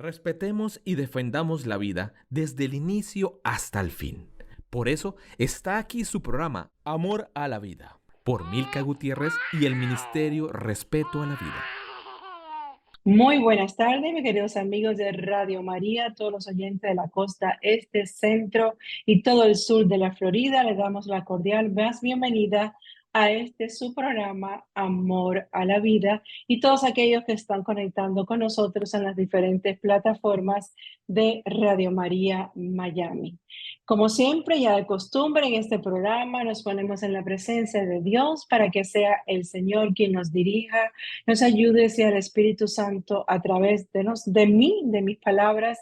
Respetemos y defendamos la vida desde el inicio hasta el fin. Por eso está aquí su programa Amor a la Vida, por Milka Gutiérrez y el Ministerio Respeto a la Vida. Muy buenas tardes, mis queridos amigos de Radio María, todos los oyentes de la costa este, centro y todo el sur de la Florida. Les damos la cordial más bienvenida a este su programa Amor a la Vida y todos aquellos que están conectando con nosotros en las diferentes plataformas de Radio María Miami. Como siempre, ya de costumbre en este programa nos ponemos en la presencia de Dios para que sea el Señor quien nos dirija, nos ayude, sea el Espíritu Santo a través de mí, de mis palabras,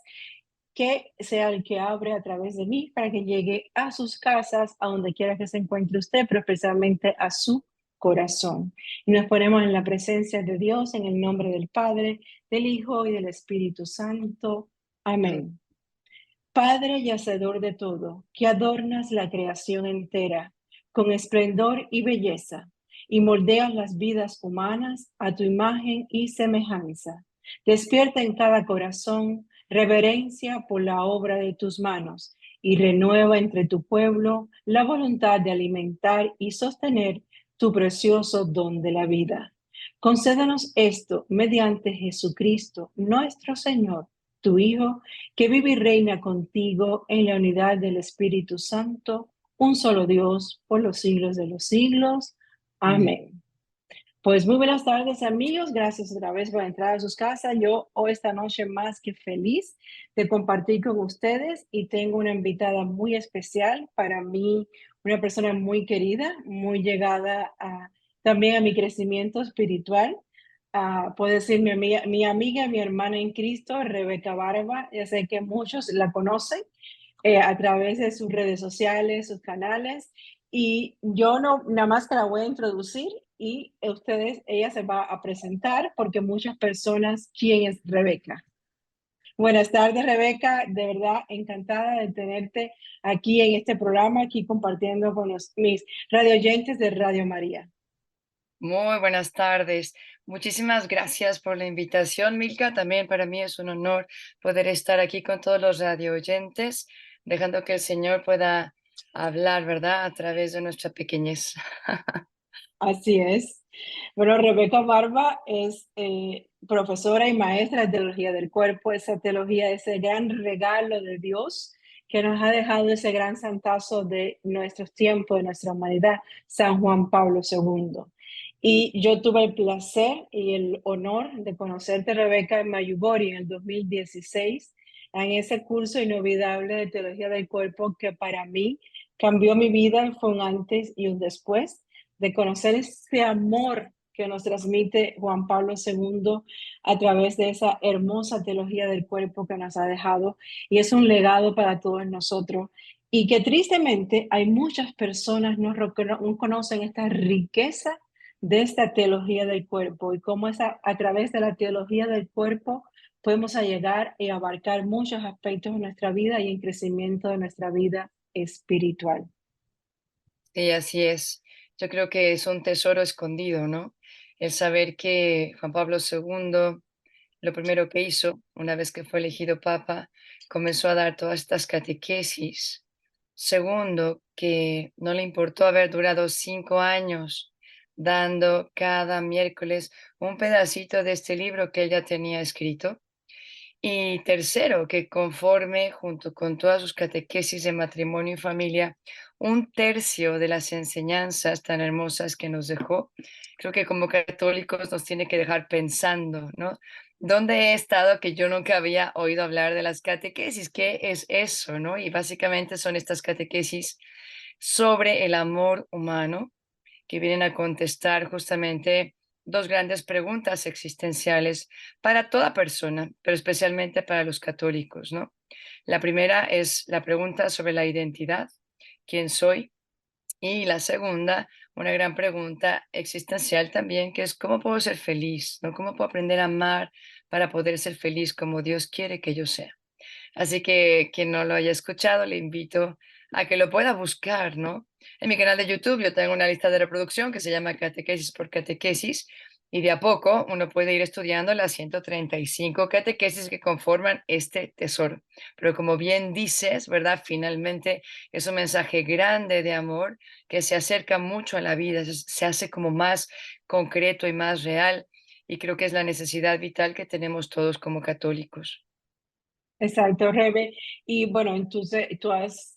que sea el que abre a través de mí para que llegue a sus casas, a donde quiera que se encuentre usted, pero especialmente a su corazón. Y nos ponemos en la presencia de Dios, en el nombre del Padre, del Hijo y del Espíritu Santo. Amén. Padre y hacedor de todo, que adornas la creación entera con esplendor y belleza, y moldeas las vidas humanas a tu imagen y semejanza. Despierta en cada corazón reverencia por la obra de tus manos y renueva entre tu pueblo la voluntad de alimentar y sostener tu precioso don de la vida. Concédanos esto mediante Jesucristo, nuestro Señor, tu Hijo, que vive y reina contigo en la unidad del Espíritu Santo, un solo Dios, por los siglos de los siglos. Amén. Pues muy buenas tardes, amigos. Gracias otra vez por entrar a sus casas. Yo hoy esta noche más que feliz de compartir con ustedes y tengo una invitada muy especial para mí, una persona muy querida, muy llegada también a mi crecimiento espiritual. Puedo decir mi amiga, mi hermana en Cristo, Rebeca Barba. Ya sé que muchos la conocen a través de sus redes sociales, sus canales. Y yo no, nada más que la voy a introducir y ella se va a presentar porque muchas personas, ¿quién es Rebeca? Buenas tardes, Rebeca. De verdad, encantada de tenerte aquí en este programa, aquí compartiendo con mis radioyentes de Radio María. Muy buenas tardes. Muchísimas gracias por la invitación, Milka. También para mí es un honor poder estar aquí con todos los radio oyentes, dejando que el Señor pueda hablar, ¿verdad? A través de nuestra pequeñez. Así es. Bueno, Rebeca Barba es profesora y maestra de teología del cuerpo, esa teología, ese gran regalo de Dios que nos ha dejado ese gran santazo de nuestros tiempos, de nuestra humanidad, San Juan Pablo II. Y yo tuve el placer y el honor de conocerte, Rebeca, en Mayugori en el 2016, en ese curso inolvidable de teología del cuerpo que para mí cambió mi vida, fue un antes y un después de conocer ese amor que nos transmite Juan Pablo II a través de esa hermosa teología del cuerpo que nos ha dejado y es un legado para todos nosotros y que tristemente hay muchas personas no conocen esta riqueza de esta teología del cuerpo y cómo a través de la teología del cuerpo podemos llegar y abarcar muchos aspectos de nuestra vida y en crecimiento de nuestra vida espiritual. Y así es. Yo creo que es un tesoro escondido, ¿no? El saber que Juan Pablo II, lo primero que hizo, una vez que fue elegido papa, comenzó a dar todas estas catequesis. Segundo, que no le importó haber durado 5 años dando cada miércoles un pedacito de este libro que ella tenía escrito. Y tercero, que conforme junto con todas sus catequesis de matrimonio y familia, un tercio de las enseñanzas tan hermosas que nos dejó, creo que como católicos nos tiene que dejar pensando, ¿no? ¿Dónde he estado que yo nunca había oído hablar de las catequesis? ¿Qué es eso, no? Y básicamente son estas catequesis sobre el amor humano que vienen a contestar justamente dos grandes preguntas existenciales para toda persona, pero especialmente para los católicos, ¿no? La primera es la pregunta sobre la identidad, ¿quién soy? Y la segunda, una gran pregunta existencial también, que es ¿cómo puedo ser feliz? ¿No? ¿Cómo puedo aprender a amar para poder ser feliz como Dios quiere que yo sea? Así que quien no lo haya escuchado, le invito a que lo pueda buscar, ¿no? En mi canal de YouTube yo tengo una lista de reproducción que se llama Catequesis por Catequesis Y de a poco uno puede ir estudiando las 135 catequesis que conforman este tesoro. Pero como bien dices, ¿verdad? Finalmente es un mensaje grande de amor que se acerca mucho a la vida, se hace como más concreto y más real. Y creo que es la necesidad vital que tenemos todos como católicos. Exacto, Rebe. Y bueno, entonces tú has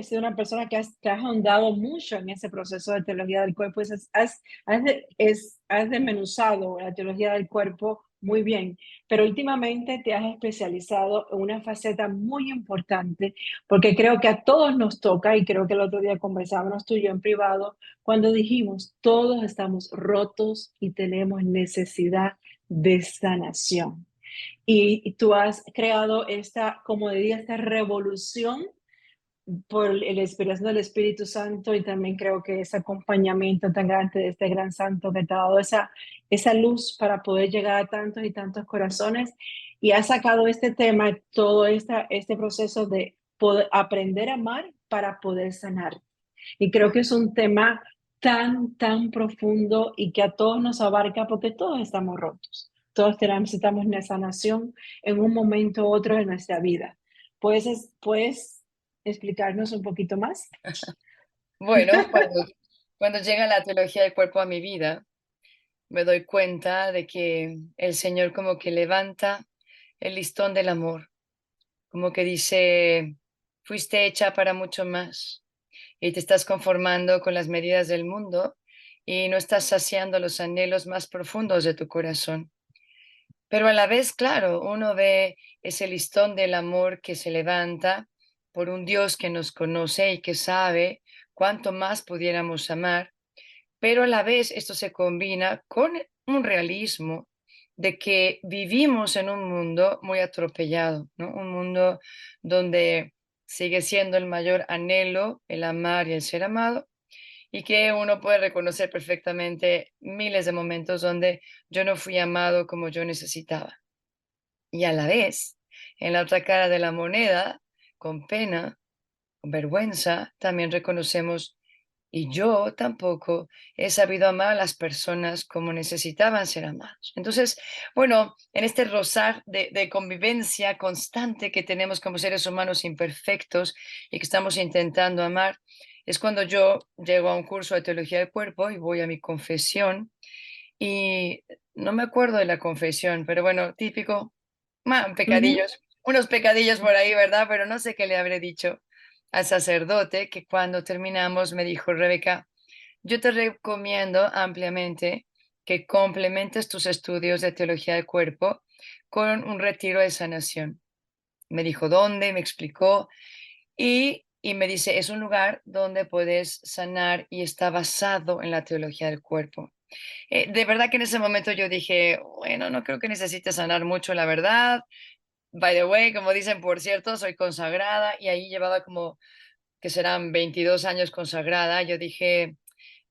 sido una persona que te has ahondado mucho en ese proceso de teología del cuerpo, has desmenuzado la teología del cuerpo muy bien, pero últimamente te has especializado en una faceta muy importante, porque creo que a todos nos toca, y creo que el otro día conversábamos tú y yo en privado, cuando dijimos, todos estamos rotos y tenemos necesidad de sanación. Y tú has creado esta, como diría, esta revolución por la inspiración del Espíritu Santo, y también creo que ese acompañamiento tan grande de este gran santo que te ha dado esa luz para poder llegar a tantos y tantos corazones, y has sacado este tema, todo este proceso de poder aprender a amar para poder sanar. Y creo que es un tema tan, tan profundo y que a todos nos abarca porque todos estamos rotos. Todos necesitamos una sanación en un momento u otro de nuestra vida. ¿Puedes explicarnos un poquito más? Bueno, cuando llega la teología del cuerpo a mi vida, me doy cuenta de que el Señor como que levanta el listón del amor, como que dice, fuiste hecha para mucho más y te estás conformando con las medidas del mundo y no estás saciando los anhelos más profundos de tu corazón. Pero a la vez, claro, uno ve ese listón del amor que se levanta por un Dios que nos conoce y que sabe cuánto más pudiéramos amar, pero a la vez esto se combina con un realismo de que vivimos en un mundo muy atropellado, ¿no? Un mundo donde sigue siendo el mayor anhelo el amar y el ser amado, y que uno puede reconocer perfectamente miles de momentos donde yo no fui amado como yo necesitaba. Y a la vez, en la otra cara de la moneda, con pena, con vergüenza, también reconocemos, y yo tampoco he sabido amar a las personas como necesitaban ser amados. Entonces, bueno, en este rozar de convivencia constante que tenemos como seres humanos imperfectos y que estamos intentando amar, es cuando yo llego a un curso de teología del cuerpo y voy a mi confesión y no me acuerdo de la confesión, pero bueno, típico, Ujú. pecadillos, unos pecadillos por ahí, ¿verdad? Pero no sé qué le habré dicho al sacerdote, que cuando terminamos me dijo, Rebeca, yo te recomiendo ampliamente que complementes tus estudios de teología del cuerpo con un retiro de sanación. Me dijo dónde, me explicó y me dice, es un lugar donde puedes sanar y está basado en la teología del cuerpo. De verdad que en ese momento yo dije, bueno, no creo que necesite sanar mucho, la verdad. By the way, como dicen, por cierto, soy consagrada y ahí llevaba como que serán 22 años consagrada. Yo dije,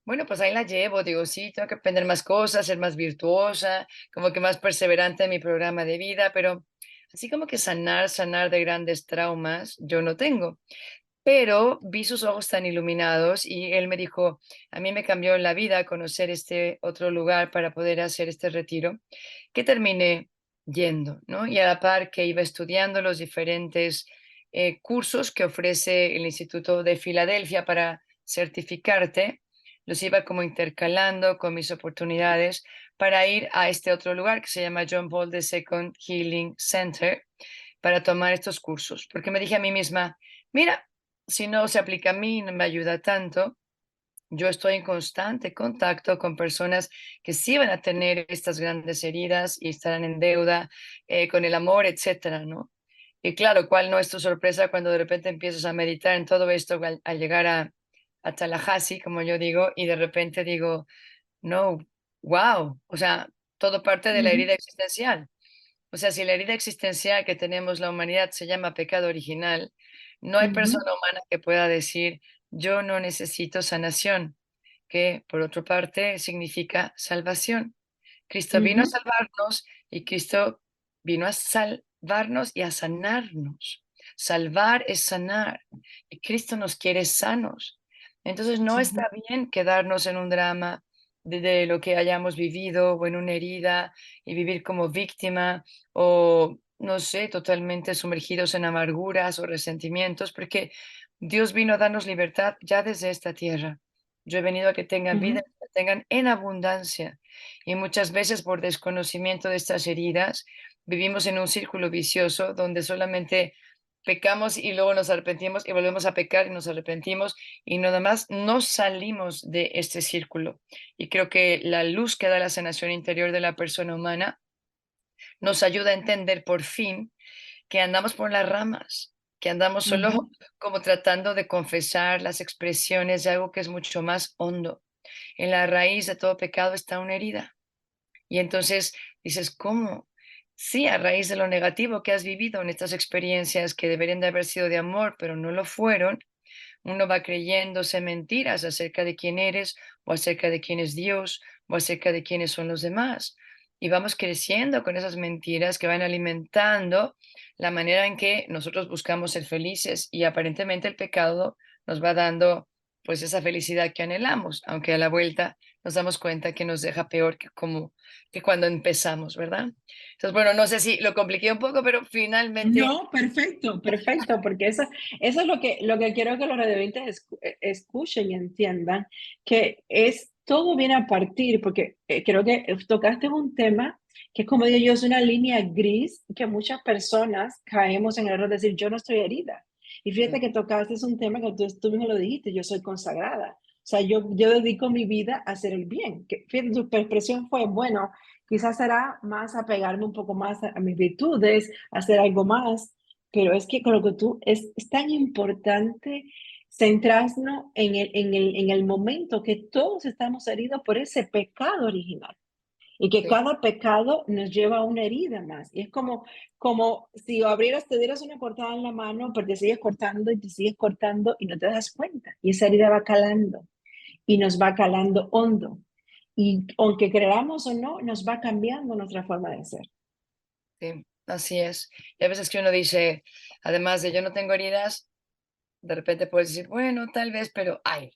bueno, pues ahí la llevo. Digo, sí, tengo que aprender más cosas, ser más virtuosa, como que más perseverante en mi programa de vida, pero así como que sanar de grandes traumas, yo no tengo. Pero vi sus ojos tan iluminados y él me dijo, a mí me cambió la vida conocer este otro lugar para poder hacer este retiro, que terminé yendo, ¿no? Y a la par que iba estudiando los diferentes cursos que ofrece el Instituto de Filadelfia para certificarte, los iba como intercalando con mis oportunidades para ir a este otro lugar que se llama John Paul II Healing Center para tomar estos cursos, porque me dije a mí misma, mira, si no se aplica a mí, no me ayuda tanto. Yo estoy en constante contacto con personas que sí van a tener estas grandes heridas y estarán en deuda con el amor, etcétera, ¿no? Y claro, ¿cuál no es tu sorpresa cuando de repente empiezas a meditar en todo esto al llegar a Tallahassee, como yo digo, y de repente digo, no, wow, o sea, todo parte de la Ujú, herida existencial. O sea, si la herida existencial que tenemos la humanidad se llama pecado original, no hay ujú, persona humana que pueda decir, yo no necesito sanación, que por otra parte significa salvación. Cristo vino a ujú. salvarnos y Cristo vino a salvarnos y a sanarnos. Salvar es sanar y Cristo nos quiere sanos. Entonces no Sí. está bien quedarnos en un drama de lo que hayamos vivido o en una herida y vivir como víctima o, no sé, totalmente sumergidos en amarguras o resentimientos, porque Dios vino a darnos libertad ya desde esta tierra. Yo he venido a que tengan vida, Ujú, que tengan en abundancia. Y muchas veces por desconocimiento de estas heridas, vivimos en un círculo vicioso donde solamente pecamos y luego nos arrepentimos y volvemos a pecar y nos arrepentimos y nada más no salimos de este círculo. Y creo que la luz que da la sanación interior de la persona humana nos ayuda a entender por fin que andamos por las ramas, que andamos solo ujú. como tratando de confesar las expresiones de algo que es mucho más hondo. En la raíz de todo pecado está una herida. Y entonces dices, ¿cómo? Sí, a raíz de lo negativo que has vivido en estas experiencias que deberían de haber sido de amor, pero no lo fueron, uno va creyéndose mentiras acerca de quién eres o acerca de quién es Dios o acerca de quiénes son los demás. Y vamos creciendo con esas mentiras que van alimentando la manera en que nosotros buscamos ser felices y aparentemente el pecado nos va dando pues esa felicidad que anhelamos, aunque a la vuelta nos damos cuenta que nos deja peor que como que cuando empezamos, ¿verdad? Entonces, bueno, no sé si lo compliqué un poco, pero finalmente No, perfecto, perfecto, porque eso es lo que quiero que los radioyentes escuchen y entiendan, que es todo viene a partir, porque creo que tocaste un tema que es como digo yo, es una línea gris que muchas personas caemos en el error de decir, yo no estoy herida. Y fíjate sí, que tocaste es un tema que tú mismo lo dijiste, yo soy consagrada. O sea, yo dedico mi vida a hacer el bien. Que, fíjate, tu expresión fue, bueno, quizás será más apegarme un poco más a mis virtudes, hacer algo más, pero es que con lo que tú, es tan importante centrarnos en el momento que todos estamos heridos por ese pecado original y que sí, cada pecado nos lleva a una herida más. Y es como si te dieras una cortada en la mano, pero te sigues cortando y te sigues cortando y no te das cuenta. Y esa herida va calando y nos va calando hondo. Y aunque creamos o no, nos va cambiando nuestra forma de ser. sí, así es. Y a veces que uno dice, además de yo no tengo heridas, de repente puedes decir, bueno, tal vez, pero ay,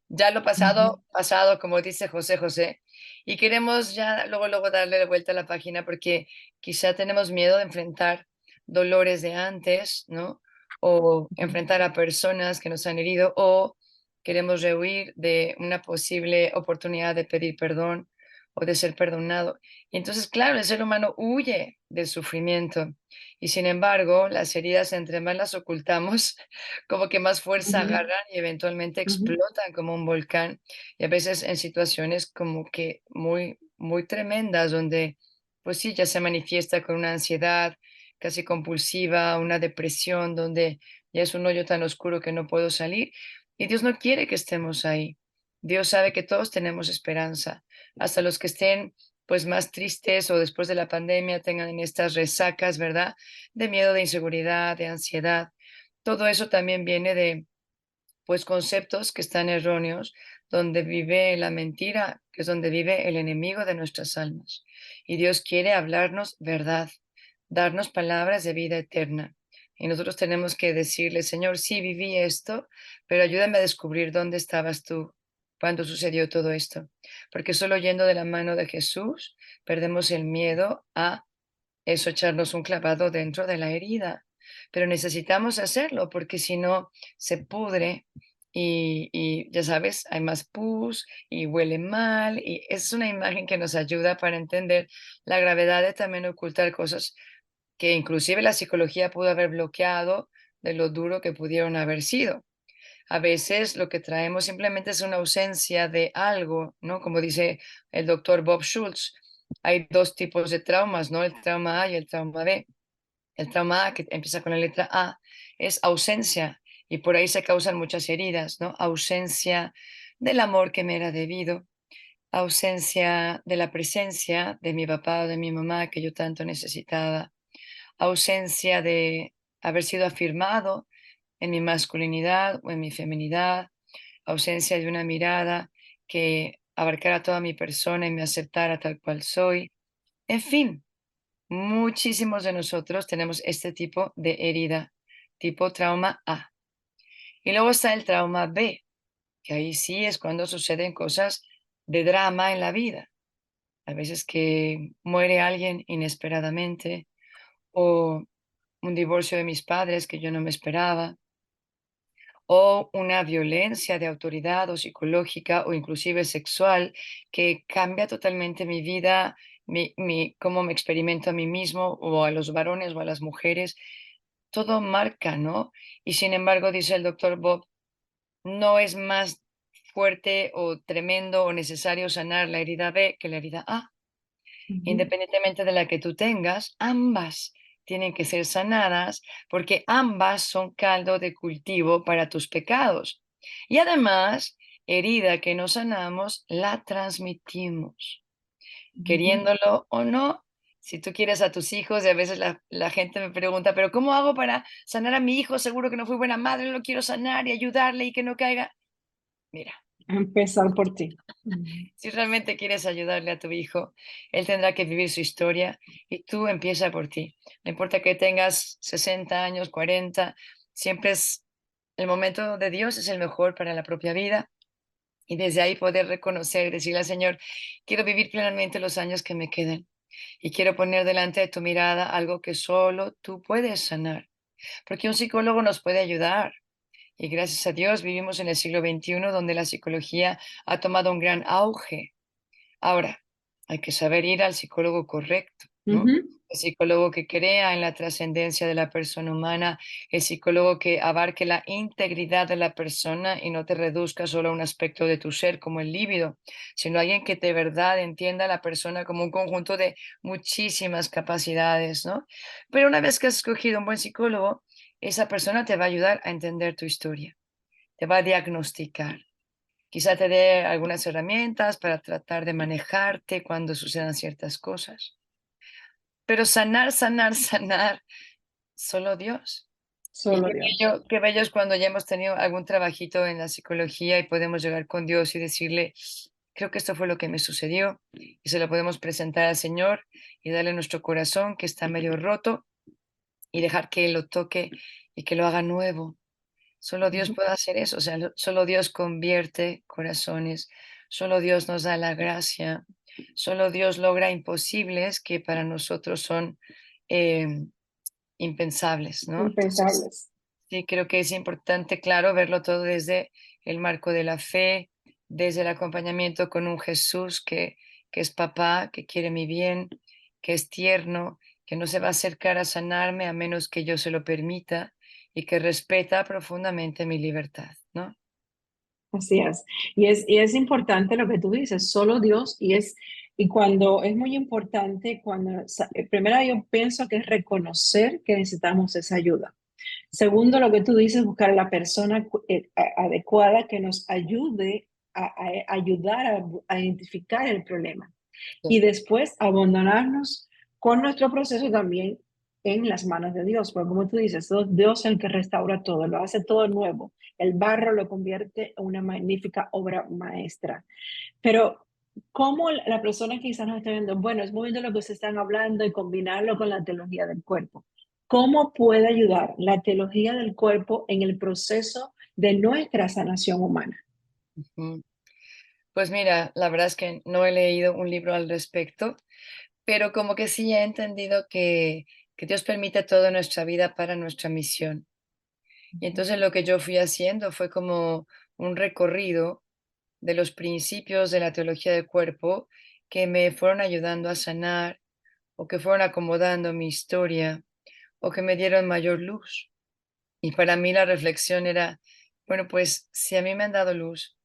ya lo Ujú, pasado, pasado, como dice José José, y queremos ya luego, luego darle la vuelta a la página porque quizá tenemos miedo de enfrentar dolores de antes, ¿no? O ujú, enfrentar a personas que nos han herido, o queremos rehuir de una posible oportunidad de pedir perdón o de ser perdonado. Y entonces, claro, el ser humano huye del sufrimiento. Y sin embargo, las heridas, entre más las ocultamos, como que más fuerza ujú, agarran y eventualmente ujú, explotan como un volcán. Y a veces en situaciones como que muy, muy tremendas, donde, pues sí, ya se manifiesta con una ansiedad casi compulsiva, una depresión, donde ya es un hoyo tan oscuro que no puedo salir. Y Dios no quiere que estemos ahí. Dios sabe que todos tenemos esperanza, hasta los que estén pues más tristes o después de la pandemia tengan estas resacas, ¿verdad? De miedo, de inseguridad, de ansiedad. Todo eso también viene de, pues, conceptos que están erróneos, donde vive la mentira, que es donde vive el enemigo de nuestras almas. Y Dios quiere hablarnos verdad, darnos palabras de vida eterna. Y nosotros tenemos que decirle, Señor, sí viví esto, pero ayúdame a descubrir dónde estabas tú cuando sucedió todo esto. Porque solo yendo de la mano de Jesús perdemos el miedo a eso, echarnos un clavado dentro de la herida. Pero necesitamos hacerlo porque si no se pudre y ya sabes, hay más pus y huele mal y es una imagen que nos ayuda para entender la gravedad de también ocultar cosas que inclusive la psicología pudo haber bloqueado de lo duro que pudieron haber sido. A veces lo que traemos simplemente es una ausencia de algo, ¿no? Como dice el doctor Bob Schultz, hay dos tipos de traumas, ¿no? El trauma A y el trauma B. El trauma A, que empieza con la letra A, es ausencia y por ahí se causan muchas heridas, ¿no? Ausencia del amor que me era debido, ausencia de la presencia de mi papá o de mi mamá que yo tanto necesitaba, ausencia de haber sido afirmado en mi masculinidad o en mi feminidad, ausencia de una mirada que abarcara toda mi persona y me aceptara tal cual soy. En fin, muchísimos de nosotros tenemos este tipo de herida, tipo trauma A. Y luego está el trauma B, que ahí sí es cuando suceden cosas de drama en la vida. A veces que muere alguien inesperadamente o un divorcio de mis padres que yo no me esperaba o una violencia de autoridad o psicológica o inclusive sexual que cambia totalmente mi vida, cómo me experimento a mí mismo o a los varones o a las mujeres, todo marca, ¿no? Y sin embargo, dice el doctor Bob, no es más fuerte o tremendo o necesario sanar la herida B que la herida A. Ujú, Independientemente de la que tú tengas, ambas tienen que ser sanadas porque ambas son caldo de cultivo para tus pecados. Y además, herida que no sanamos, la transmitimos, ujú. queriéndolo o no. Si tú quieres a tus hijos, y a veces la gente me pregunta, pero ¿cómo hago para sanar a mi hijo? Seguro que no fui buena madre, no lo quiero sanar y ayudarle y que no caiga. Mira, Empezar por ti. Ujú, si realmente quieres ayudarle a tu hijo, él tendrá que vivir su historia y tú empieza por ti. No importa que tengas 60 años, 40, siempre es el momento de Dios, es el mejor para la propia vida. Y desde ahí poder reconocer, decirle al Señor, quiero vivir plenamente los años que me queden y quiero poner delante de tu mirada algo que solo tú puedes sanar, porque un psicólogo nos puede ayudar. Y gracias a Dios vivimos en el siglo XXI donde la psicología ha tomado un gran auge. Ahora, hay que saber ir al psicólogo correcto, ¿no? ujú. El psicólogo que crea en la trascendencia de la persona humana, el psicólogo que abarque la integridad de la persona y no te reduzca solo a un aspecto de tu ser como el líbido, sino alguien que de verdad entienda a la persona como un conjunto de muchísimas capacidades, ¿no? Pero una vez que has escogido un buen psicólogo, esa persona te va a ayudar a entender tu historia, te va a diagnosticar. Quizá te dé algunas herramientas para tratar de manejarte cuando sucedan ciertas cosas. Pero sanar, sanar, sanar, solo Dios. Y Solo Dios. qué bello es cuando ya hemos tenido algún trabajito en la psicología y podemos llegar con Dios y decirle, creo que esto fue lo que me sucedió, y se lo podemos presentar al Señor y darle nuestro corazón que está medio roto y dejar que Él lo toque y que lo haga nuevo. Solo Dios Ujú. puede hacer eso, o sea, solo Dios convierte corazones, solo Dios nos da la gracia, solo Dios logra imposibles que para nosotros son em, impensables, ¿no? Entonces, Impensables. sí, creo que es importante, claro, verlo todo desde el marco de la fe, desde el acompañamiento con un Jesús que es papá, que quiere mi bien, que es tierno, que no se va a acercar a sanarme a menos que yo se lo permita y que respeta profundamente mi libertad, ¿no? Así es. Y es importante lo que tú dices, solo Dios, y cuando es muy importante, primero yo pienso que es reconocer que necesitamos esa ayuda. Segundo, lo que tú dices, buscar a la persona adecuada que nos ayude a ayudar a identificar el problema. Sí, Y después abandonarnos con nuestro proceso también en las manos de Dios, porque como tú dices, Dios es el que restaura todo, lo hace todo nuevo, el barro lo convierte en una magnífica obra maestra. Pero, ¿cómo la persona que quizás nos está viendo, bueno, es muy de lo que se están hablando y combinarlo con la teología del cuerpo? ¿Cómo puede ayudar la teología del cuerpo en el proceso de nuestra sanación humana? ujú. Pues mira, la verdad es que no he leído un libro al respecto, pero como que sí he entendido que Dios permite todo en nuestra vida para nuestra misión. Y entonces lo que yo fui haciendo fue como un recorrido de los principios de la teología del cuerpo que me fueron ayudando a sanar o que fueron acomodando mi historia o que me dieron mayor luz. Y para mí la reflexión era, bueno, pues si a mí me han dado luz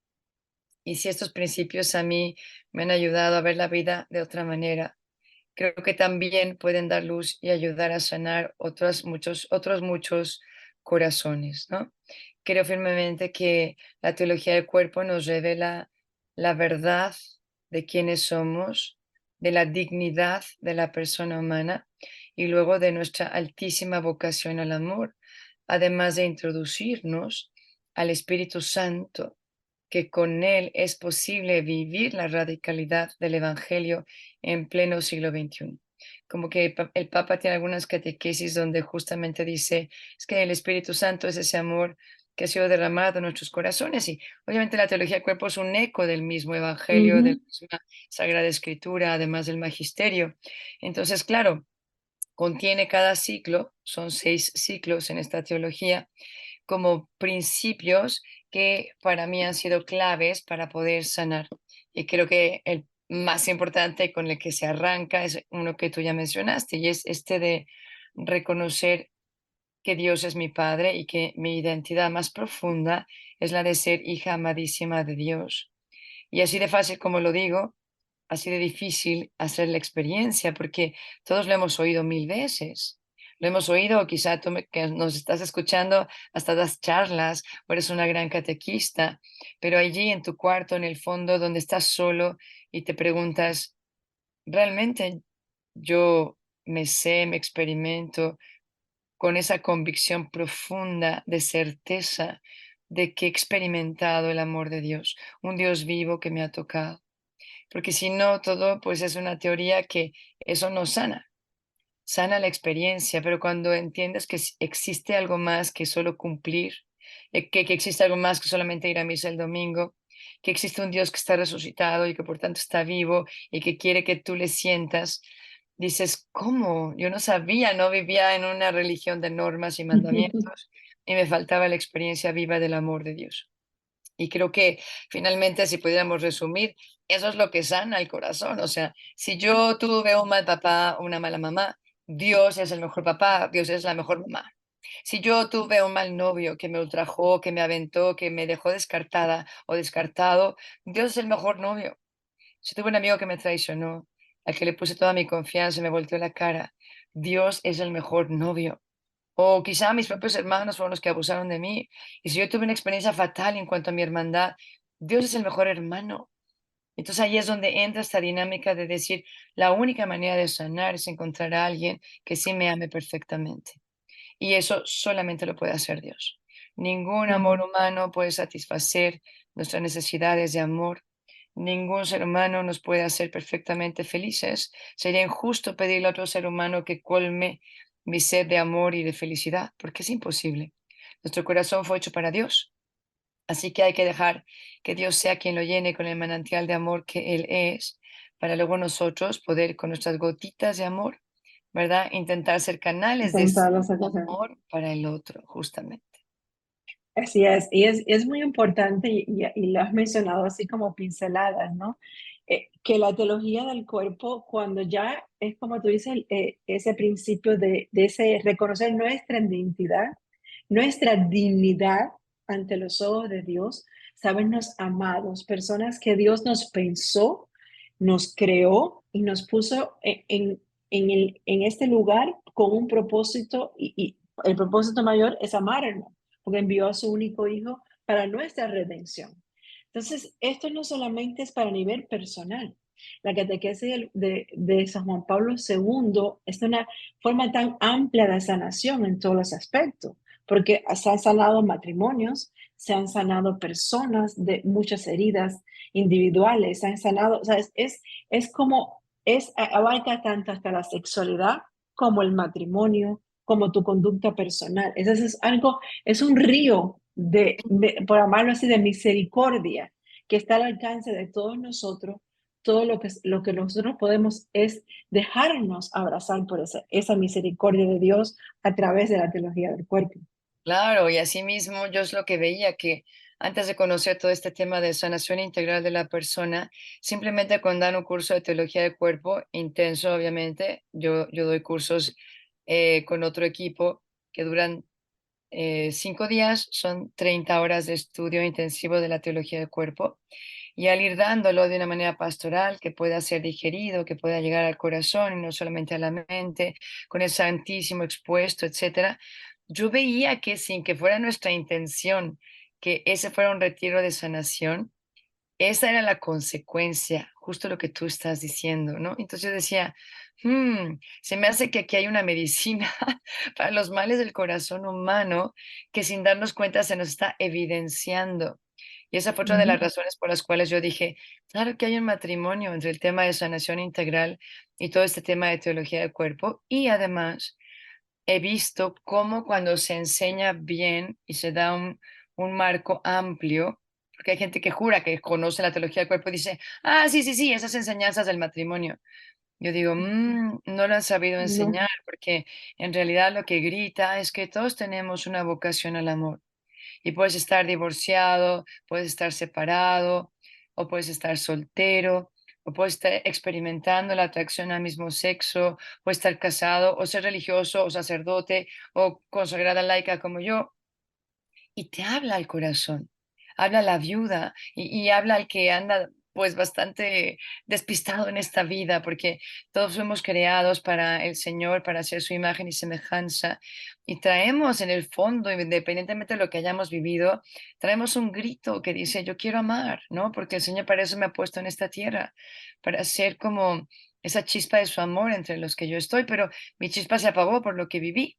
y si estos principios a mí me han ayudado a ver la vida de otra manera, creo que también pueden dar luz y ayudar a sanar otros muchos corazones, ¿no? Creo firmemente que la teología del cuerpo nos revela la verdad de quiénes somos, de la dignidad de la persona humana y luego de nuestra altísima vocación al amor, además de introducirnos al Espíritu Santo, que con él es posible vivir la radicalidad del Evangelio en pleno siglo XXI. Como que el Papa tiene algunas catequesis donde justamente dice, es que el Espíritu Santo es ese amor que ha sido derramado en nuestros corazones. Y obviamente la teología del cuerpo es un eco del mismo evangelio, de la Ujú. misma Sagrada Escritura, además del magisterio. Entonces, claro, contiene cada ciclo, son 6 ciclos en esta teología, como principios que para mí han sido claves para poder sanar. Y creo que el más importante con el que se arranca es uno que tú ya mencionaste, y es este de reconocer que Dios es mi Padre y que mi identidad más profunda es la de ser hija amadísima de Dios. Y así de fácil como lo digo, así de difícil hacer la experiencia, porque todos lo hemos oído 1000 veces. Lo hemos oído, o quizá tú que nos estás escuchando, hasta das charlas, o eres una gran catequista, pero allí en tu cuarto, en el fondo, donde estás solo y te preguntas, ¿realmente yo me sé, me experimento con esa convicción profunda de certeza de que he experimentado el amor de Dios, un Dios vivo que me ha tocado? Porque si no, todo pues es una teoría que eso no sana, sana la experiencia, pero cuando entiendes que existe algo más que solo cumplir, que existe algo más que solamente ir a misa el domingo, que existe un Dios que está resucitado y que por tanto está vivo y que quiere que tú le sientas, dices, ¿cómo? Yo no sabía, no vivía en una religión de normas y mandamientos y me faltaba la experiencia viva del amor de Dios. Y creo que finalmente, si pudiéramos resumir, eso es lo que sana el corazón. O sea, si yo tuve un mal papá o una mala mamá, Dios es el mejor papá, Dios es la mejor mamá. Si yo tuve un mal novio que me ultrajó, que me aventó, que me dejó descartada o descartado, Dios es el mejor novio. Si tuve un amigo que me traicionó, al que le puse toda mi confianza y me volteó la cara, Dios es el mejor novio. O quizá mis propios hermanos fueron los que abusaron de mí. Y si yo tuve una experiencia fatal en cuanto a mi hermandad, Dios es el mejor hermano. Entonces ahí es donde entra esta dinámica de decir, la única manera de sanar es encontrar a alguien que sí me ame perfectamente. Y eso solamente lo puede hacer Dios. Ningún amor Ujú. humano puede satisfacer nuestras necesidades de amor. Ningún ser humano nos puede hacer perfectamente felices. Sería injusto pedirle a otro ser humano que colme mi sed de amor y de felicidad, porque es imposible. Nuestro corazón fue hecho para Dios, así que hay que dejar que Dios sea quien lo llene con el manantial de amor que Él es, para luego nosotros poder con nuestras gotitas de amor, ¿verdad? Intentar ser canales de ese Intentar esa cosa. amor para el otro, justamente. Así es, y es muy importante, y lo has mencionado así como pinceladas, ¿no? Que la teología del cuerpo, cuando ya es como tú dices, ese principio de ese reconocer nuestra dignidad ante los ojos de Dios, sabernos amados, personas que Dios nos pensó, nos creó y nos puso en este lugar con un propósito, y el propósito mayor es amarnos porque envió a su único hijo para nuestra redención. Entonces, esto no solamente es para nivel personal. La catequesis de San Juan Pablo II es una forma tan amplia de sanación en todos los aspectos, porque se han sanado matrimonios, se han sanado personas de muchas heridas individuales, se han sanado, o sea, es como, abarca tanto hasta la sexualidad como el matrimonio, como tu conducta personal. Eso es algo, es un río por llamarlo así, de misericordia que está al alcance de todos nosotros. Todo lo que nosotros podemos es dejarnos abrazar por esa misericordia de Dios a través de la teología del cuerpo. Claro, y asimismo yo es lo que veía que antes de conocer todo este tema de sanación integral de la persona, simplemente con dar un curso de teología del cuerpo, intenso obviamente, yo doy cursos con otro equipo que duran 5 días, son 30 horas de estudio intensivo de la teología del cuerpo, y al ir dándolo de una manera pastoral que pueda ser digerido, que pueda llegar al corazón y no solamente a la mente, con el Santísimo expuesto, etcétera, yo veía que sin que fuera nuestra intención que ese fuera un retiro de sanación, esa era la consecuencia, justo lo que tú estás diciendo, ¿no? Entonces yo decía, se me hace que aquí hay una medicina para los males del corazón humano que sin darnos cuenta se nos está evidenciando. Y esa fue otra de las Ujú. razones por las cuales yo dije, claro que hay un matrimonio entre el tema de sanación integral y todo este tema de teología del cuerpo. Y además he visto cómo cuando se enseña bien y se da un marco amplio, porque hay gente que jura que conoce la teología del cuerpo y dice, ah, sí, sí, sí, esas enseñanzas del matrimonio. Yo digo, no lo han sabido No. enseñar, porque en realidad lo que grita es que todos tenemos una vocación al amor. Y puedes estar divorciado, puedes estar separado, o puedes estar soltero, o puedes estar experimentando la atracción al mismo sexo, o estar casado, o ser religioso, o sacerdote, o consagrada laica como yo, y te habla al corazón, habla a la viuda y habla al que anda pues bastante despistado en esta vida, porque todos fuimos creados para el Señor, para hacer su imagen y semejanza, y traemos en el fondo, independientemente de lo que hayamos vivido, traemos un grito que dice, yo quiero amar, ¿no? Porque el Señor para eso me ha puesto en esta tierra, para ser como esa chispa de su amor entre los que yo estoy, pero mi chispa se apagó por lo que viví.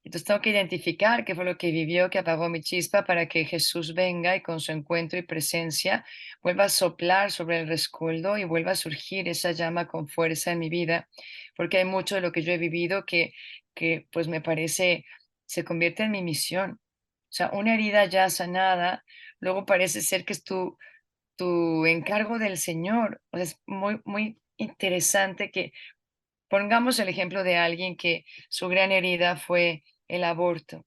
Entonces tengo que identificar qué fue lo que vivió, que apagó mi chispa para que Jesús venga y con su encuentro y presencia vuelva a soplar sobre el rescoldo y vuelva a surgir esa llama con fuerza en mi vida, porque hay mucho de lo que yo he vivido que pues me parece se convierte en mi misión. O sea, una herida ya sanada, luego parece ser que es tu encargo del Señor. O sea, es muy, muy interesante que pongamos el ejemplo de alguien que su gran herida fue el aborto.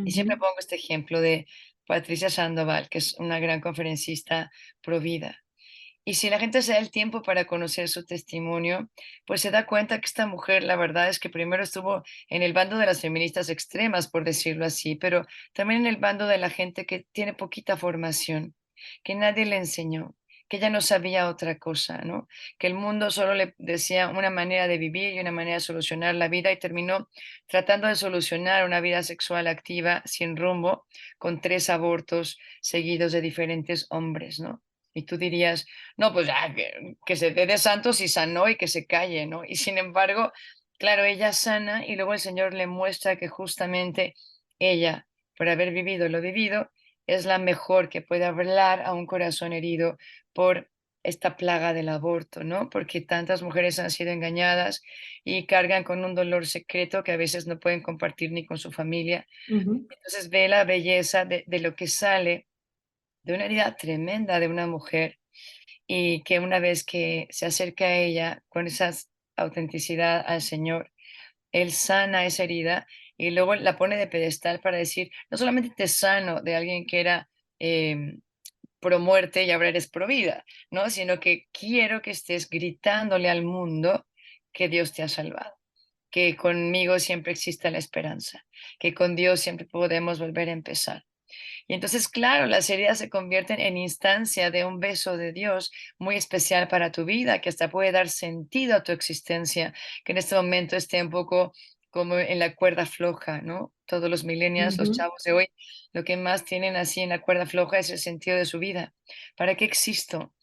Y siempre Ujú, pongo este ejemplo de Patricia Sandoval, que es una gran conferencista pro vida. Y si la gente se da el tiempo para conocer su testimonio, pues se da cuenta que esta mujer, la verdad es que primero estuvo en el bando de las feministas extremas, por decirlo así, pero también en el bando de la gente que tiene poquita formación, que nadie le enseñó, que ella no sabía otra cosa, ¿no? Que el mundo solo le decía una manera de vivir y una manera de solucionar la vida y terminó tratando de solucionar una vida sexual activa sin rumbo con 3 abortos seguidos de diferentes hombres, ¿no? Y tú dirías, no, pues ya, que se dé de santos y sanó y que se calle, ¿no? Y sin embargo, claro, ella sana y luego el Señor le muestra que justamente ella, por haber vivido lo vivido, es la mejor que puede hablar a un corazón herido por esta plaga del aborto, ¿no? Porque tantas mujeres han sido engañadas y cargan con un dolor secreto que a veces no pueden compartir ni con su familia. ujú, Entonces ve la belleza de lo que sale de una herida tremenda de una mujer y que una vez que se acerca a ella con esa autenticidad al Señor, Él sana esa herida y luego la pone de pedestal para decir, no solamente te sano de alguien que era pro muerte y ahora eres pro vida, ¿no? Sino que quiero que estés gritándole al mundo que Dios te ha salvado, que conmigo siempre existe la esperanza, que con Dios siempre podemos volver a empezar. Y entonces, claro, las heridas se convierten en instancia de un beso de Dios muy especial para tu vida, que hasta puede dar sentido a tu existencia, que en este momento esté un poco como en la cuerda floja, ¿no? Todos los millennials, los ujú. chavos de hoy, lo que más tienen así en la cuerda floja es el sentido de su vida. ¿Para qué existo?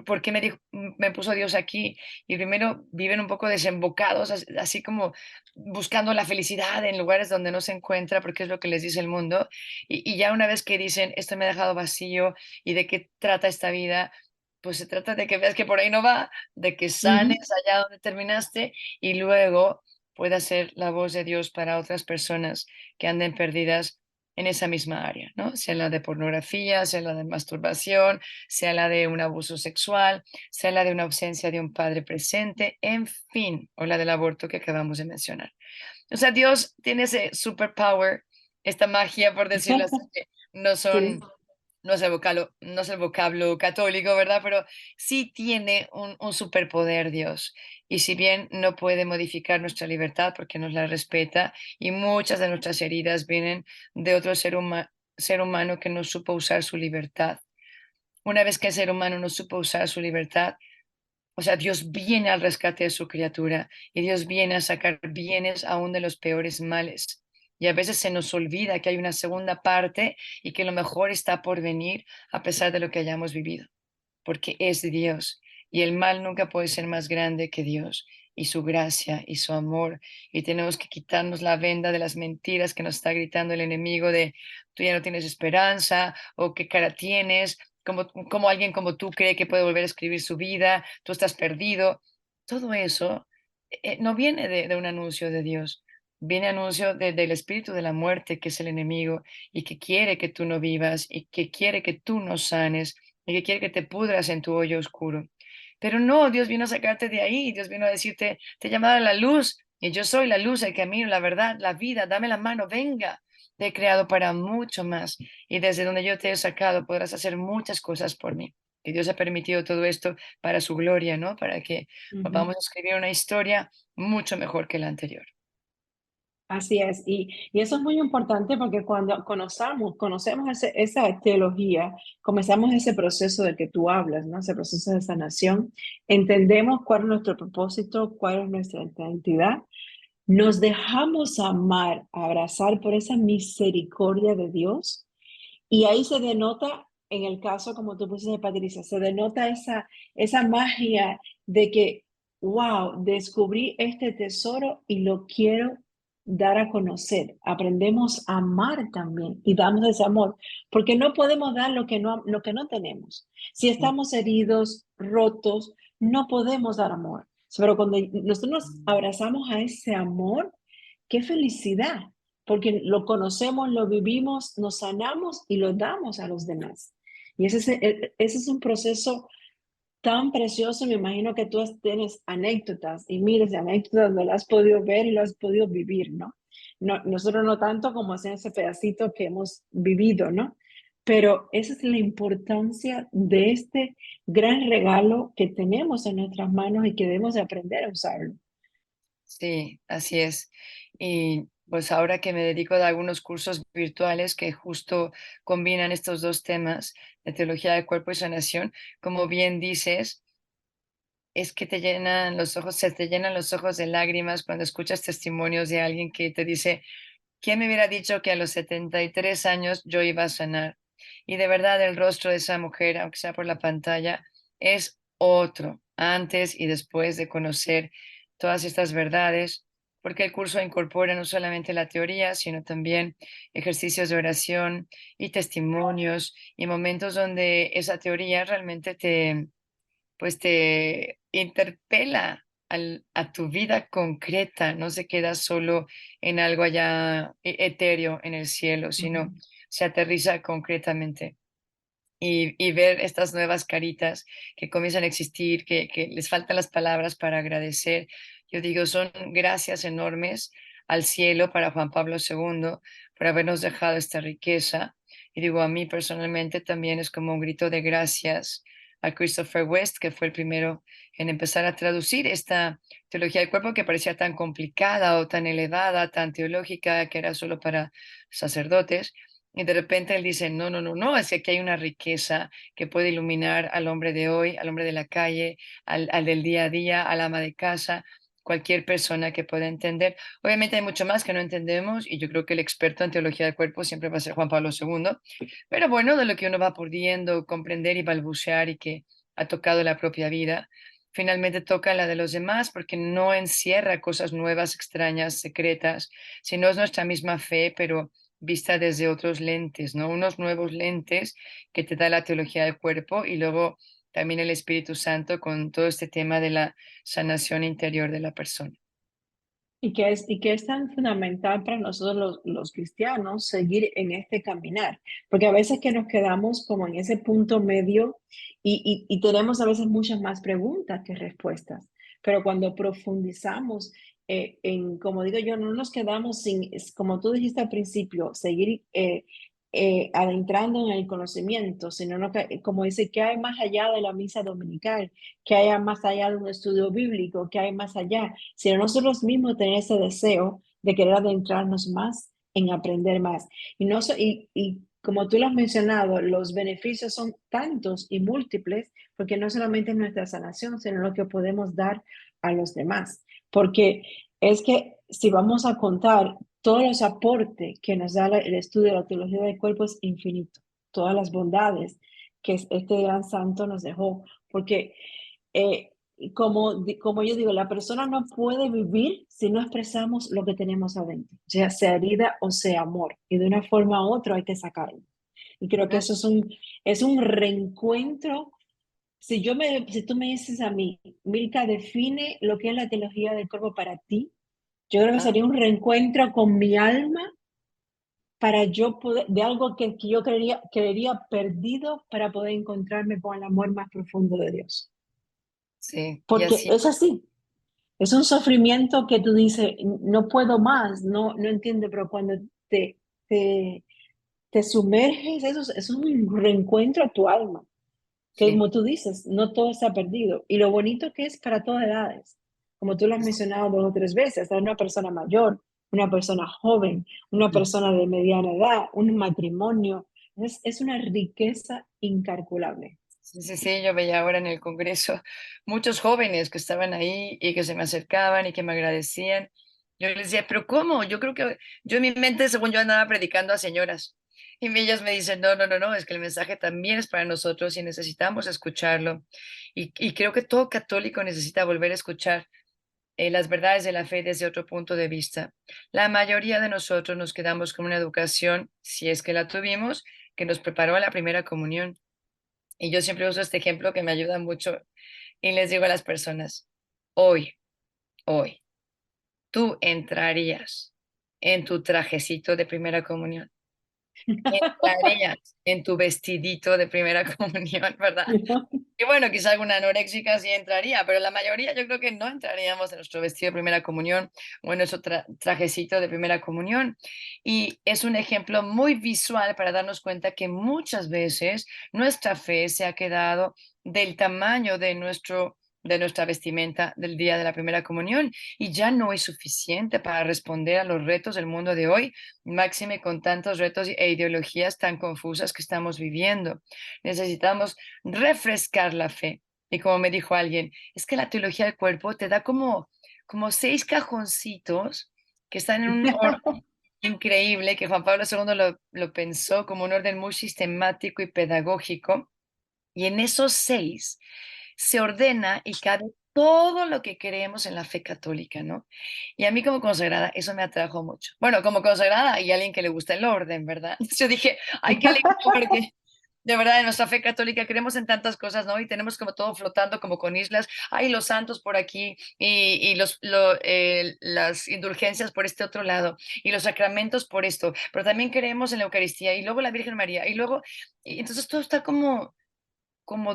¿Por qué me puso Dios aquí? Y primero viven un poco desembocados, así como buscando la felicidad en lugares donde no se encuentra, porque es lo que les dice el mundo, y ya una vez que dicen, esto me ha dejado vacío y de qué trata esta vida, pues se trata de que veas que por ahí no va, de que sanes Ujú. allá donde terminaste y luego puedas ser la voz de Dios para otras personas que anden perdidas en esa misma área, ¿no? Sea la de pornografía, sea la de masturbación, sea la de un abuso sexual, sea la de una ausencia de un padre presente, en fin, o la del aborto que acabamos de mencionar. O sea, Dios tiene ese superpower, esta magia, por decirlo así, que no son, Sí. no es el vocablo católico, ¿verdad? Pero sí tiene un superpoder Dios. Y si bien no puede modificar nuestra libertad porque nos la respeta, y muchas de nuestras heridas vienen de otro ser humano que no supo usar su libertad. Una vez que el ser humano no supo usar su libertad, o sea, Dios viene al rescate de su criatura y Dios viene a sacar bienes aún de los peores males. Y a veces se nos olvida que hay una segunda parte y que lo mejor está por venir a pesar de lo que hayamos vivido, porque es de Dios y el mal nunca puede ser más grande que Dios y su gracia y su amor. Y tenemos que quitarnos la venda de las mentiras que nos está gritando el enemigo de tú ya no tienes esperanza o qué cara tienes, como alguien como tú cree que puede volver a escribir su vida, tú estás perdido. Todo eso no viene de un anuncio de Dios, viene anuncio del espíritu de la muerte, que es el enemigo, y que quiere que tú no vivas, y que quiere que tú no sanes, y que quiere que te pudras en tu hoyo oscuro. Pero no, Dios vino a sacarte de ahí, Dios vino a decirte, te he llamado a la luz, y yo soy la luz, el camino, la verdad, la vida, dame la mano, venga. Te he creado para mucho más, y desde donde yo te he sacado podrás hacer muchas cosas por mí. Que Dios ha permitido todo esto para su gloria, ¿no? Para que Ujú. podamos escribir una historia mucho mejor que la anterior. Así es, y eso es muy importante porque cuando conocemos esa teología, comenzamos ese proceso del que tú hablas, ¿no? Ese proceso de sanación, entendemos cuál es nuestro propósito, cuál es nuestra identidad, nos dejamos amar, abrazar por esa misericordia de Dios y ahí se denota, en el caso como tú pusiste, Patricia, se denota esa magia de que, wow, descubrí este tesoro y lo quiero dar a conocer. Aprendemos a amar también y damos ese amor, porque no podemos dar lo que no tenemos. Si estamos heridos, rotos, no podemos dar amor. Pero cuando nosotros nos abrazamos a ese amor, qué felicidad, porque lo conocemos, lo vivimos, nos sanamos y lo damos a los demás. Y ese es un proceso tan precioso. Me imagino que tú tienes anécdotas y miles de anécdotas donde lo has podido ver y lo has podido vivir, ¿no? No, nosotros no tanto como en ese pedacito que hemos vivido, ¿no? Pero esa es la importancia de este gran regalo que tenemos en nuestras manos y que debemos de aprender a usarlo. Sí, así es. Y pues ahora que me dedico a algunos cursos virtuales que justo combinan estos dos temas de teología del cuerpo y sanación, como bien dices, es que te llenan los ojos, se te llenan los ojos de lágrimas cuando escuchas testimonios de alguien que te dice, ¿quién me hubiera dicho que a los 73 años yo iba a sanar? Y de verdad el rostro de esa mujer, aunque sea por la pantalla, es otro, antes y después de conocer todas estas verdades, porque el curso incorpora no solamente la teoría, sino también ejercicios de oración y testimonios y momentos donde esa teoría realmente pues te interpela a tu vida concreta, no se queda solo en algo allá etéreo en el cielo, sino Ujú. se aterriza concretamente. Y ver estas nuevas caritas que comienzan a existir, que les faltan las palabras para agradecer. Yo digo, son gracias enormes al cielo para Juan Pablo II por habernos dejado esta riqueza. Y digo, a mí personalmente también es como un grito de gracias a Christopher West, que fue el primero en empezar a traducir esta teología del cuerpo que parecía tan complicada o tan elevada, tan teológica, que era solo para sacerdotes. Y de repente él dice, no, no, no, no, es que aquí hay una riqueza que puede iluminar al hombre de hoy, al hombre de la calle, al del día a día, al ama de casa, cualquier persona que pueda entender. Obviamente hay mucho más que no entendemos y yo creo que el experto en teología del cuerpo siempre va a ser Juan Pablo II, pero bueno, de lo que uno va pudiendo comprender y balbucear y que ha tocado la propia vida, finalmente toca la de los demás porque no encierra cosas nuevas, extrañas, secretas, sino es nuestra misma fe, pero vista desde otros lentes, ¿no? Unos nuevos lentes que te da la teología del cuerpo y luego también el Espíritu Santo con todo este tema de la sanación interior de la persona. Y que es tan fundamental para nosotros los cristianos seguir en este caminar, porque a veces que nos quedamos como en ese punto medio y tenemos a veces muchas más preguntas que respuestas, pero cuando profundizamos como digo yo, no nos quedamos sin, como tú dijiste al principio, seguir adentrando en el conocimiento, sino como dice, que hay más allá de la misa dominical, que haya más allá de un estudio bíblico, que hay más allá, sino nosotros mismos tener ese deseo de querer adentrarnos más en aprender más. Y como tú lo has mencionado, los beneficios son tantos y múltiples, porque no solamente es nuestra sanación, sino lo que podemos dar a los demás. Porque es que si vamos a contar todos los aportes que nos da el estudio de la teología del cuerpo es infinito, todas las bondades que este gran santo nos dejó, porque eh, como yo digo, la persona no puede vivir si no expresamos lo que tenemos adentro, ya sea herida o sea amor, y de una forma u otra hay que sacarlo. Y creo que eso es un reencuentro. Si tú me dices a mí, Milka, define lo que es la teología del cuerpo para ti, Yo creo que Ah, sería un reencuentro con mi alma para yo poder, de algo que yo creería perdido para poder encontrarme con el amor más profundo de Dios. sí, y Porque así, es así, es un sufrimiento que tú dices, no puedo más, no entiendo, pero cuando te, te, te sumerges, eso es un reencuentro a tu alma, que sí. como tú dices, no todo está perdido. Y lo bonito que es para todas edades, como tú lo has mencionado 2 o 3 veces, una persona mayor, una persona joven, una persona de mediana edad, un matrimonio, es una riqueza incalculable. Sí, sí, sí, yo veía ahora en el Congreso muchos jóvenes que estaban ahí y que se me acercaban y que me agradecían. Yo les decía, pero ¿cómo? Yo creo que yo en mi mente, según yo andaba predicando a señoras. Y ellas me dicen, no, no, no, no, es que el mensaje también es para nosotros y necesitamos escucharlo. Y creo que todo católico necesita volver a escuchar las verdades de la fe desde otro punto de vista. La mayoría de nosotros nos quedamos con una educación, si es que la tuvimos, que nos preparó a la primera comunión. Y yo siempre uso este ejemplo que me ayuda mucho y les digo a las personas, hoy, hoy, tú entrarías en tu trajecito de primera comunión, entrarías en tu vestidito de primera comunión, ¿verdad? Y bueno, quizá alguna anoréxica sí entraría, pero la mayoría yo creo que no entraríamos en nuestro vestido de primera comunión o en nuestro trajecito de primera comunión. Y es un ejemplo muy visual para darnos cuenta que muchas veces nuestra fe se ha quedado del tamaño de nuestra vestimenta del día de la primera comunión y ya no es suficiente para responder a los retos del mundo de hoy, máxime con tantos retos e ideologías tan confusas que estamos viviendo. Necesitamos refrescar la fe. Y como me dijo alguien, es que la teología del cuerpo te da como 6 cajoncitos que están en un orden increíble, que Juan Pablo II lo pensó como un orden muy sistemático y pedagógico. Y en esos 6 se ordena y cabe todo lo que creemos en la fe católica, ¿no? Y a mí como consagrada eso me atrajo mucho. Bueno, como consagrada y alguien que le gusta el orden, ¿verdad? Yo dije, ay, qué lindo, porque de verdad, en nuestra fe católica creemos en tantas cosas, ¿no? Y tenemos como todo flotando como con islas. Hay los santos por aquí y las indulgencias por este otro lado y los sacramentos por esto, pero también creemos en la Eucaristía y luego la Virgen María y luego, y entonces todo está como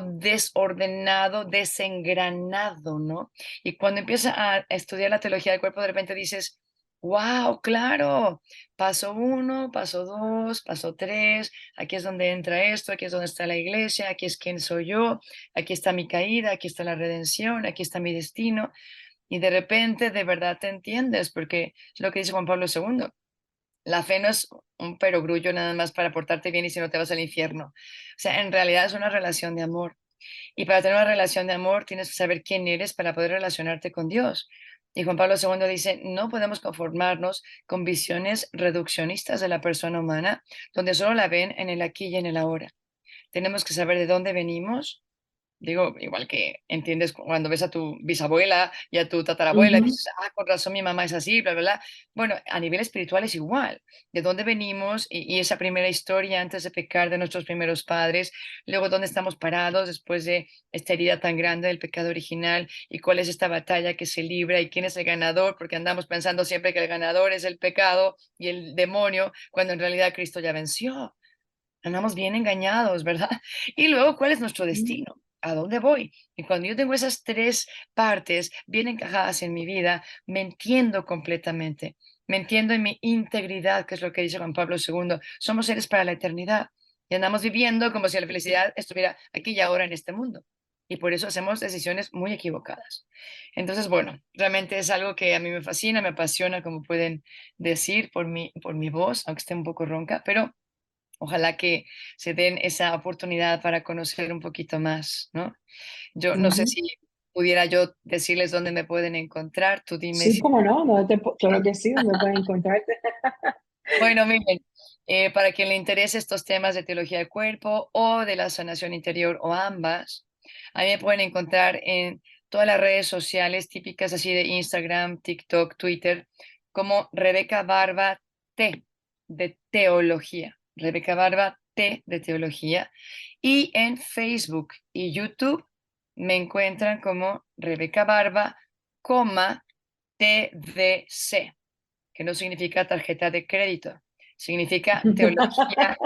desordenado, desengranado, ¿no? Y cuando empiezas a estudiar la teología del cuerpo, de repente dices, wow, claro, paso 1, paso 2, paso 3, aquí es donde entra esto, aquí es donde está la iglesia, aquí es quién soy yo, aquí está mi caída, aquí está la redención, aquí está mi destino. Y de repente de verdad te entiendes, porque es lo que dice Juan Pablo II. La fe no es un perogrullo nada más para portarte bien y si no te vas al infierno. O sea, en realidad es una relación de amor. Y para tener una relación de amor tienes que saber quién eres para poder relacionarte con Dios. Y Juan Pablo II dice, no podemos conformarnos con visiones reduccionistas de la persona humana, donde solo la ven en el aquí y en el ahora. Tenemos que saber de dónde venimos. Digo, igual que entiendes cuando ves a tu bisabuela y a tu tatarabuela, y Ujú. dices, ah, con razón mi mamá es así, bla, bla, bla. Bueno, a nivel espiritual es igual. De dónde venimos y esa primera historia antes de pecar de nuestros primeros padres, luego dónde estamos parados después de esta herida tan grande del pecado original y cuál es esta batalla que se libra y quién es el ganador, porque andamos pensando siempre que el ganador es el pecado y el demonio, cuando en realidad Cristo ya venció. Andamos bien engañados, ¿verdad? Y luego, ¿cuál es nuestro destino? ¿A dónde voy? Y cuando yo tengo esas 3 partes bien encajadas en mi vida, me entiendo completamente. Me entiendo en mi integridad, que es lo que dice Juan Pablo II. Somos seres para la eternidad y andamos viviendo como si la felicidad estuviera aquí y ahora en este mundo. Y por eso hacemos decisiones muy equivocadas. Entonces, bueno, realmente es algo que a mí me fascina, me apasiona, como pueden decir por mi voz, aunque esté un poco ronca, pero ojalá que se den esa oportunidad para conocer un poquito más, ¿no? Yo no sé Ujú. si pudiera yo decirles dónde me pueden encontrar, tú dime Sí, si... cómo no, claro que sí, donde pueden encontrarte. Bueno, miren, para quien le interese estos temas de teología del cuerpo o de la sanación interior o ambas, a mí me pueden encontrar en todas las redes sociales típicas así de Instagram, TikTok, Twitter, como Rebeca Barba T de teología. Rebeca Barba T de teología. Y en Facebook y YouTube me encuentran como Rebeca Barba, coma, TDC, que no significa tarjeta de crédito, significa teología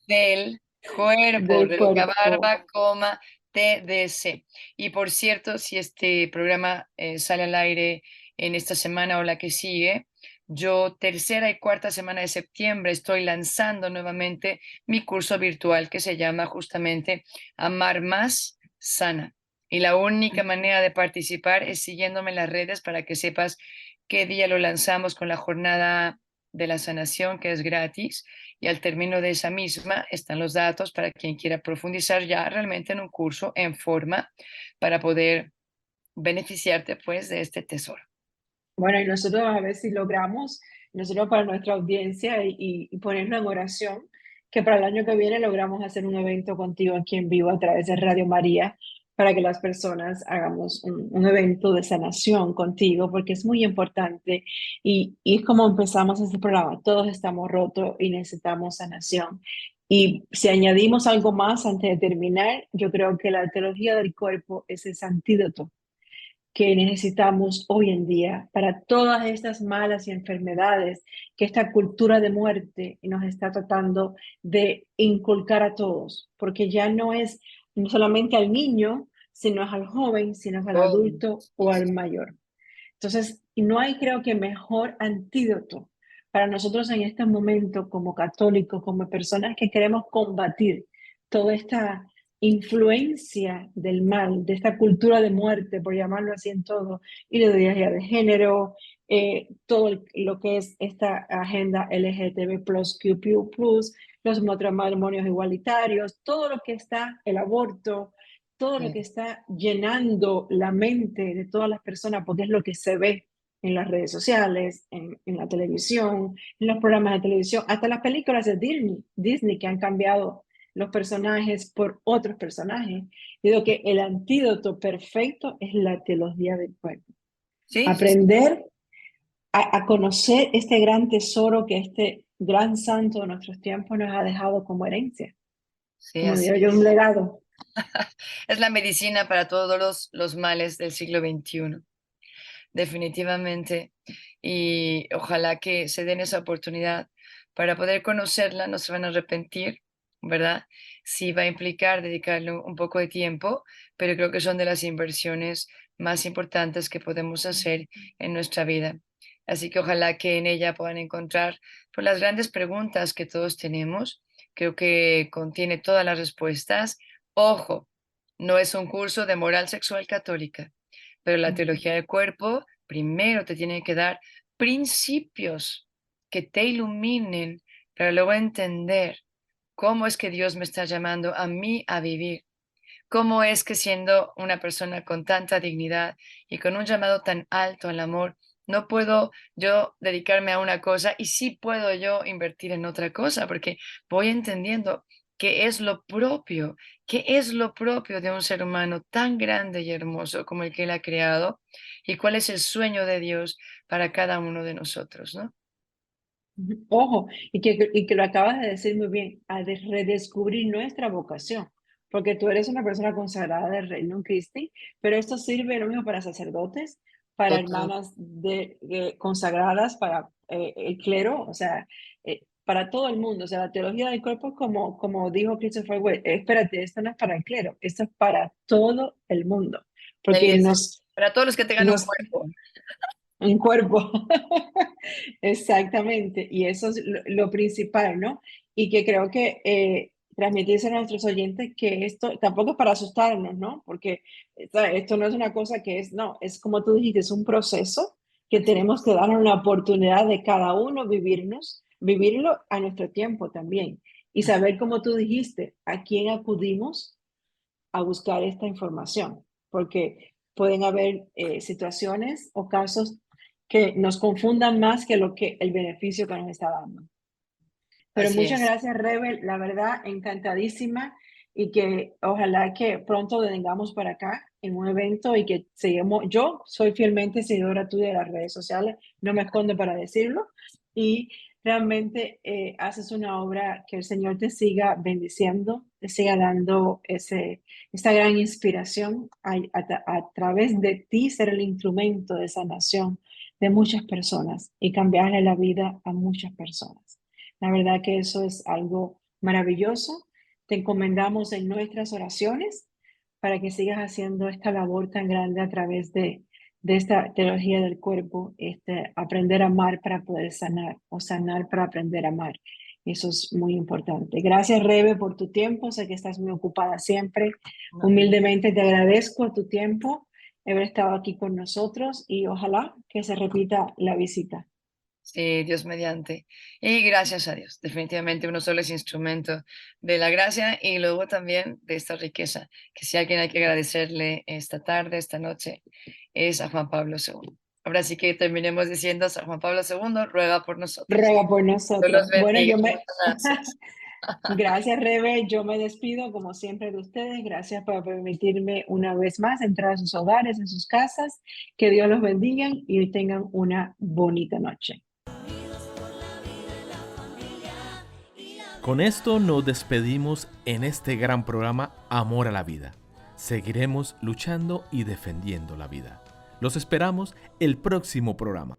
del cuerpo, Del reloja cuerpo. barba, coma, TDC. Y por cierto, si este programa sale al aire en esta semana o la que sigue, yo tercera y cuarta semana de septiembre estoy lanzando nuevamente mi curso virtual que se llama justamente Amar Más Sana. Y la única manera de participar es siguiéndome en las redes para que sepas qué día lo lanzamos con la jornada de la sanación, que es gratis, y al término de esa misma están los datos para quien quiera profundizar ya realmente en un curso en forma para poder beneficiarte pues de este tesoro. Bueno, y nosotros a ver si logramos, nosotros para nuestra audiencia y ponerlo en oración, que para el año que viene logramos hacer un evento contigo aquí en vivo a través de Radio María, para que las personas hagamos un evento de sanación contigo, porque es muy importante y es como empezamos este programa, todos estamos rotos y necesitamos sanación. Y si añadimos algo más antes de terminar, yo creo que la teología del cuerpo es ese antídoto que necesitamos hoy en día para todas estas malas y enfermedades que esta cultura de muerte nos está tratando de inculcar a todos, porque ya no es no solamente al niño, sino al joven, sino al Oh, adulto o al mayor. Entonces, no hay creo que mejor antídoto para nosotros en este momento como católicos, como personas que queremos combatir toda esta influencia del mal, de esta cultura de muerte, por llamarlo así en todo, ideología de género, todo lo que es esta agenda LGTB+, QQ+, los matrimonios igualitarios, todo lo que está, el aborto, todo lo sí, que está llenando la mente de todas las personas, porque es lo que se ve en las redes sociales, en la televisión, en los programas de televisión, hasta las películas de Disney que han cambiado los personajes por otros personajes. Digo que el antídoto perfecto es la teología del cuerpo. sí, sí, sí, Aprender a conocer este gran tesoro que este gran santo de nuestros tiempos nos ha dejado como herencia, sí, como así digo yo, un es. legado. Es la medicina para todos los males del siglo XXI, definitivamente. Y ojalá que se den esa oportunidad para poder conocerla, no se van a arrepentir, ¿verdad? Sí va a implicar dedicarle un poco de tiempo, pero creo que son de las inversiones más importantes que podemos hacer en nuestra vida. Así que ojalá que en ella puedan encontrar pues, las grandes preguntas que todos tenemos. Creo que contiene todas las respuestas. Ojo, no es un curso de moral sexual católica, pero la teología del cuerpo primero te tiene que dar principios que te iluminen para luego entender cómo es que Dios me está llamando a mí a vivir. ¿Cómo es que siendo una persona con tanta dignidad y con un llamado tan alto al amor, no puedo yo dedicarme a una cosa y sí puedo yo invertir en otra cosa? Porque voy entendiendo qué es lo propio, qué es lo propio de un ser humano tan grande y hermoso como el que él ha creado y cuál es el sueño de Dios para cada uno de nosotros, ¿no? Ojo, y que lo acabas de decir muy bien, redescubrir nuestra vocación, porque tú eres una persona consagrada del Reino Christi, pero esto sirve lo mismo para sacerdotes, para Total. hermanas consagradas, para el clero, o sea, para todo el mundo. O sea, la teología del cuerpo es como dijo Christopher West, espérate, esto no es para el clero, esto es para todo el mundo, Ahí porque es. Para todos los que tengan un nos cuerpo. un cuerpo, exactamente, y eso es lo principal, ¿no? Y que creo que transmitirse a nuestros oyentes que esto tampoco es para asustarnos, ¿no? Porque esto no es una cosa que es, no, es como tú dijiste, es un proceso que tenemos que darnos la oportunidad de cada uno vivirlo a nuestro tiempo también, y saber, como tú dijiste, a quién acudimos a buscar esta información, porque pueden haber situaciones o casos que nos confundan más que lo que el beneficio que nos está dando. Pero Así muchas es. gracias, Rebel, la verdad, encantadísima y que ojalá que pronto vengamos para acá en un evento y que sigamos. Yo soy fielmente seguidora tuya de las redes sociales, no me escondo para decirlo, y realmente haces una obra que el Señor te siga bendiciendo, te siga dando esa gran inspiración a través de ti ser el instrumento de sanación de muchas personas y cambiarle la vida a muchas personas. La verdad que eso es algo maravilloso. Te encomendamos en nuestras oraciones para que sigas haciendo esta labor tan grande a través de esta teología del cuerpo, aprender a amar para poder sanar o sanar para aprender a amar. Eso es muy importante. Gracias, Rebe, por tu tiempo. Sé que estás muy ocupada siempre. Humildemente te agradezco tu tiempo, haber estado aquí con nosotros y ojalá que se repita la visita. Sí, Dios mediante. Y gracias a Dios. Definitivamente uno solo es instrumento de la gracia y luego también de esta riqueza, que si alguien hay que agradecerle esta tarde, esta noche, es a Juan Pablo II. Ahora sí que terminemos diciendo: San Juan Pablo II ruega por nosotros. Ruega por Dios los nosotros. Bueno, bendiga. Muchas gracias. gracias, Rebe. Yo me despido, como siempre, de ustedes. Gracias por permitirme una vez más entrar a sus hogares, en sus casas. Que Dios los bendiga y tengan una bonita noche. Con esto nos despedimos en este gran programa Amor a la Vida. Seguiremos luchando y defendiendo la vida. Los esperamos el próximo programa.